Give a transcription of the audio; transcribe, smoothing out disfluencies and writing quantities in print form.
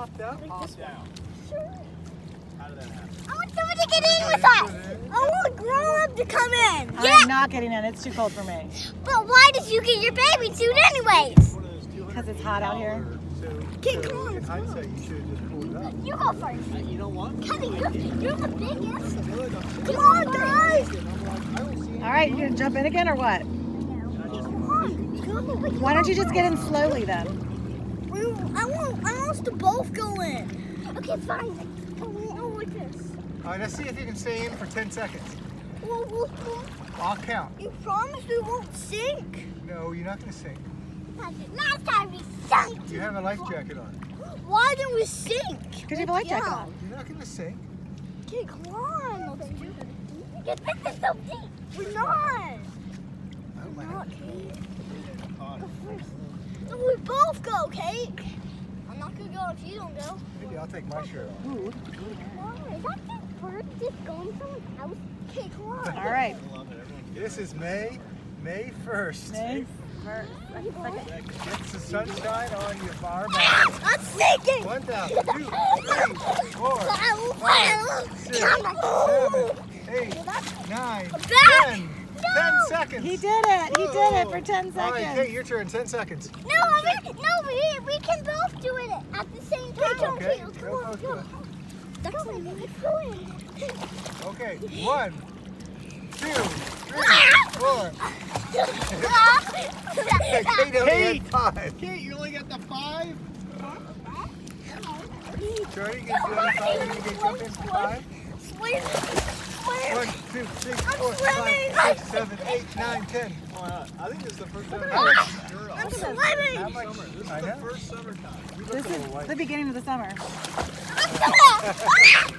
popped up? Down. Sure. How did that happen? I want someone to get in with us. I want a grown up to come in. I'm not getting in. It's too cold for me. But why did you get your baby suit anyways? Because it's hot out here. Okay, come on, In let's go. hindsight, you should have just pulled it up. You go first. You know what? Kevin, you're the biggest. Come on, guys. All right, you gonna jump in again or what? Come on, go. Why don't you just get in slowly then? I want us to both go in. Okay, fine. Go like this. All right, let's see if you can stay in for 10 seconds. We'll I'll count. you promise we won't sink? No, you're not going to sink. Last time we sunk. You have a life jacket on. Why didn't we sink? Because you have a life jacket on. You're not going to sink. Okay, come on. Let's do this. This is so deep. We're not. We're not, Kate. Go first. No, we both go, Kate. I'm not going to go if you don't go. Maybe I'll take my shirt off. Come on. Is that this bird just going someone's house? Okay, come on. All right. This is May 1st. May Get the sunshine on your bar back. I'm sinking. 1, 2, 3, 4, 5, 6, 7, 8, 9, 10. 10 seconds. He did it. He did it for 10 All right, Kate, seconds. your turn. 10 seconds. No, we can both do it at the same time. Okay, Come go, on, go, go. Let's go in. Okay, 1, 2, 3, 4. Kate only had 5. Kate, you only got the 5? Jordy, you can do it 5 and you can jump in for 5. Swim. 1, 2, 3, 4, 5, 6, 7, 8, 9, 10. I think this is the first time I'm swimming. How much? This is I the know. first summertime. You look This a little is white. the beginning of the summer. Let's go.